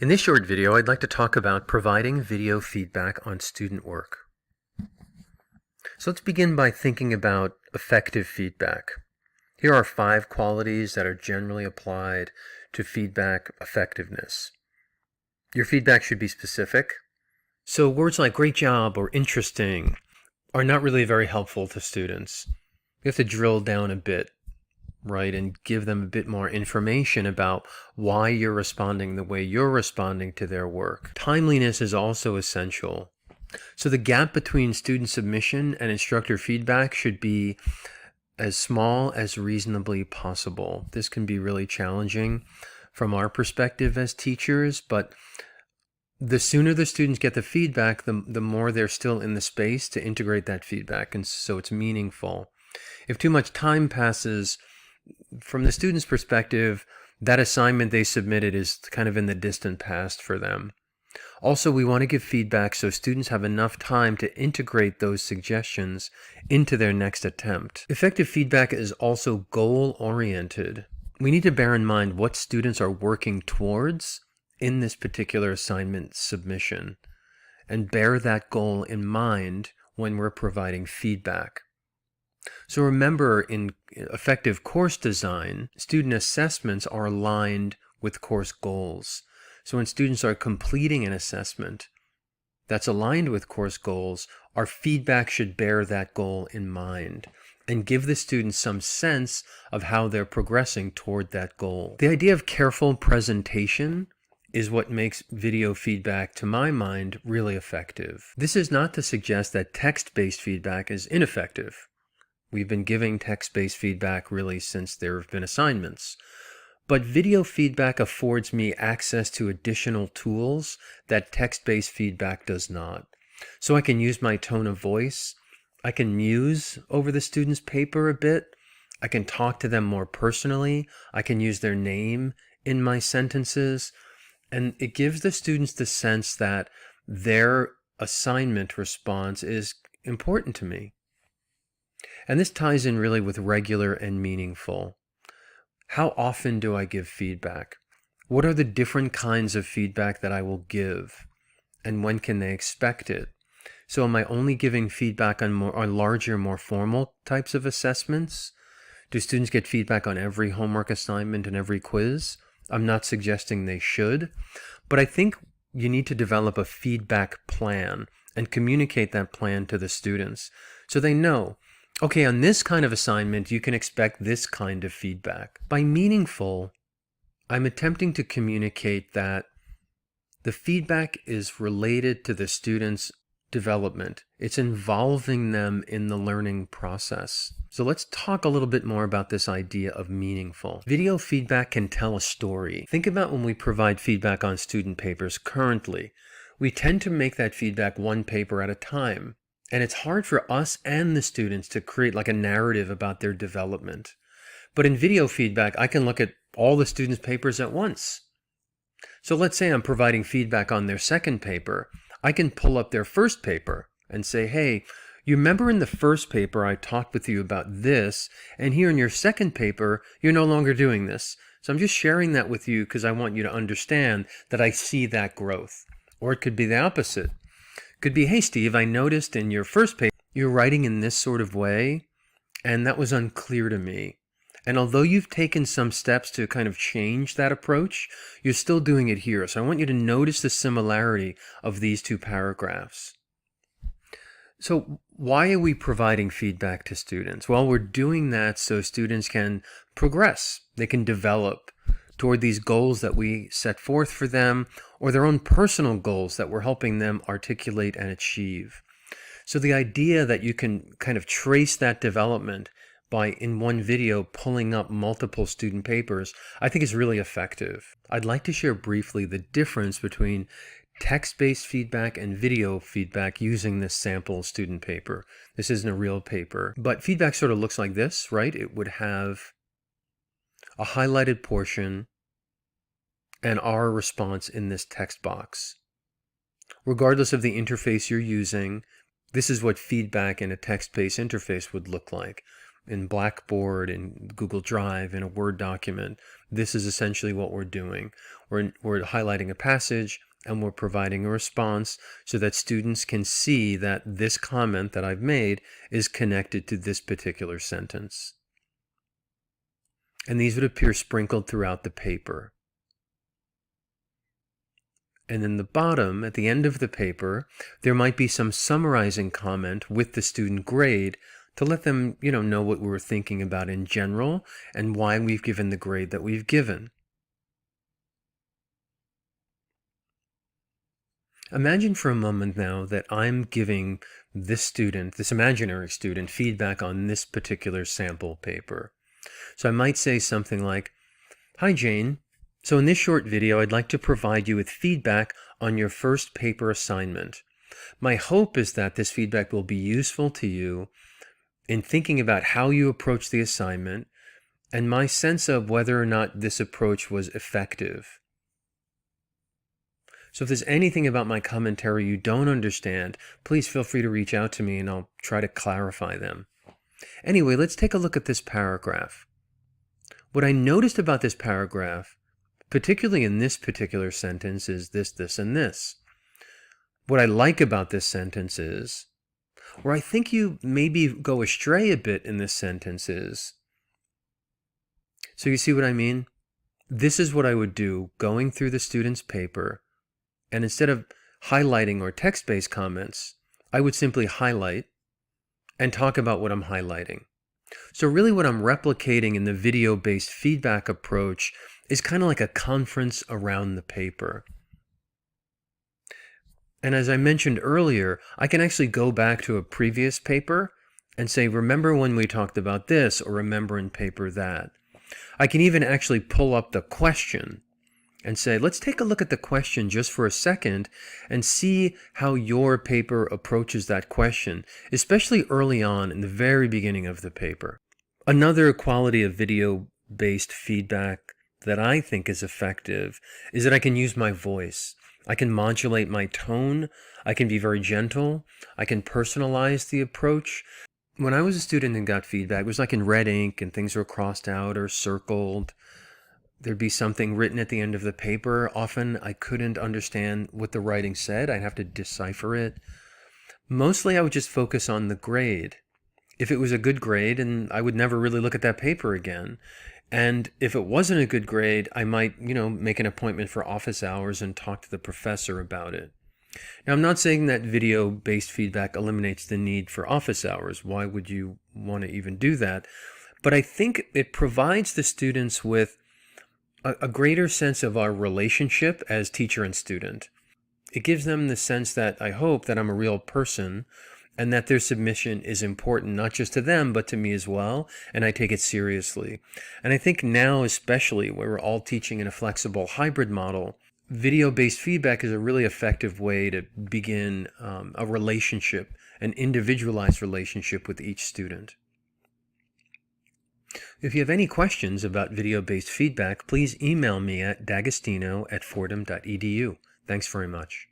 In this short video, I'd like to talk about providing video feedback on student work. So let's begin by thinking about effective feedback. Here are 5 qualities that are generally applied to feedback effectiveness. Your feedback should be specific. So words like great job or interesting are not really very helpful to students. You have to drill down a bit, right, and give them a bit more information about why you're responding the way you're responding to their work. Timeliness is also essential. So the gap between student submission and instructor feedback should be as small as reasonably possible. This can be really challenging from our perspective as teachers, but the sooner the students get the feedback, the more they're still in the space to integrate that feedback, and so it's meaningful. If too much time passes, from the student's perspective, that assignment they submitted is kind of in the distant past for them. Also, we want to give feedback so students have enough time to integrate those suggestions into their next attempt. Effective feedback is also goal-oriented. We need to bear in mind what students are working towards in this particular assignment submission, and bear that goal in mind when we're providing feedback. So remember, in effective course design, student assessments are aligned with course goals. So when students are completing an assessment that's aligned with course goals, our feedback should bear that goal in mind and give the students some sense of how they're progressing toward that goal. The idea of careful presentation is what makes video feedback, to my mind, really effective. This is not to suggest that text-based feedback is ineffective. We've been giving text-based feedback really since there have been assignments. But video feedback affords me access to additional tools that text-based feedback does not. So I can use my tone of voice. I can muse over the student's paper a bit. I can talk to them more personally. I can use their name in my sentences. And it gives the students the sense that their assignment response is important to me. And this ties in really with regular and meaningful. How often do I give feedback? What are the different kinds of feedback that I will give? And when can they expect it? So am I only giving feedback on larger, more formal types of assessments? Do students get feedback on every homework assignment and every quiz? I'm not suggesting they should, but I think you need to develop a feedback plan and communicate that plan to the students so they know, okay, on this kind of assignment, you can expect this kind of feedback. By meaningful, I'm attempting to communicate that the feedback is related to the student's development. It's involving them in the learning process. So let's talk a little bit more about this idea of meaningful. Video feedback can tell a story. Think about when we provide feedback on student papers currently. We tend to make that feedback one paper at a time. And it's hard for us and the students to create like a narrative about their development. But in video feedback, I can look at all the students' papers at once. So let's say I'm providing feedback on their second paper. I can pull up their first paper and say, hey, you remember in the first paper I talked with you about this, and here in your second paper, you're no longer doing this. So I'm just sharing that with you because I want you to understand that I see that growth. Or it could be the opposite. Could be, hey, Steve, I noticed in your first paper, you're writing in this sort of way, and that was unclear to me. And although you've taken some steps to kind of change that approach, you're still doing it here. So I want you to notice the similarity of these 2 paragraphs. So why are we providing feedback to students? Well, we're doing that so students can progress. They can develop toward these goals that we set forth for them, or their own personal goals that we're helping them articulate and achieve. So the idea that you can kind of trace that development by, in one video, pulling up multiple student papers, I think is really effective. I'd like to share briefly the difference between text-based feedback and video feedback using this sample student paper. This isn't a real paper, but feedback sort of looks like this, right? It would have a highlighted portion and our response in this text box. Regardless of the interface you're using, this is what feedback in a text-based interface would look like. in Blackboard, in Google Drive, in a Word document, this is essentially what we're doing. We're highlighting a passage and we're providing a response so that students can see that this comment that I've made is connected to this particular sentence. And these would appear sprinkled throughout the paper. And in the bottom, at the end of the paper, there might be some summarizing comment with the student grade to let them, know what we were thinking about in general and why we've given the grade that we've given. Imagine for a moment now that I'm giving this student, this imaginary student, feedback on this particular sample paper. So I might say something like, "Hi Jane, so in this short video I'd like to provide you with feedback on your first paper assignment. My hope is that this feedback will be useful to you in thinking about how you approach the assignment and my sense of whether or not this approach was effective. So if there's anything about my commentary you don't understand, please feel free to reach out to me and I'll try to clarify them." Anyway, let's take a look at this paragraph. What I noticed about this paragraph, particularly in this particular sentence, is this, this, and this. What I like about this sentence is, where I think you maybe go astray a bit in this sentence is, so you see what I mean? This is what I would do going through the student's paper, and instead of highlighting or text-based comments, I would simply highlight and talk about what I'm highlighting. So really what I'm replicating in the video-based feedback approach is kind of like a conference around the paper. And as I mentioned earlier, I can actually go back to a previous paper and say, remember when we talked about this, or remember in paper that. I can even actually pull up the question and say, let's take a look at the question just for a second and see how your paper approaches that question, especially early on in the very beginning of the paper. Another quality of video-based feedback that I think is effective is that I can use my voice. I can modulate my tone. I can be very gentle. I can personalize the approach. When I was a student and got feedback, it was like in red ink and things were crossed out or circled. There'd be something written at the end of the paper. Often I couldn't understand what the writing said. I'd have to decipher it. Mostly I would just focus on the grade. If it was a good grade, and I would never really look at that paper again. And if it wasn't a good grade, I might, make an appointment for office hours and talk to the professor about it. Now, I'm not saying that video-based feedback eliminates the need for office hours. Why would you want to even do that? But I think it provides the students with a greater sense of our relationship as teacher and student. It gives them the sense that I hope that I'm a real person and that their submission is important, not just to them, but to me as well, and I take it seriously. And I think now, especially where we're all teaching in a flexible hybrid model, video-based feedback is a really effective way to begin a relationship, an individualized relationship with each student. If you have any questions about video-based feedback, please email me at d'agostino@fordham.edu. Thanks very much.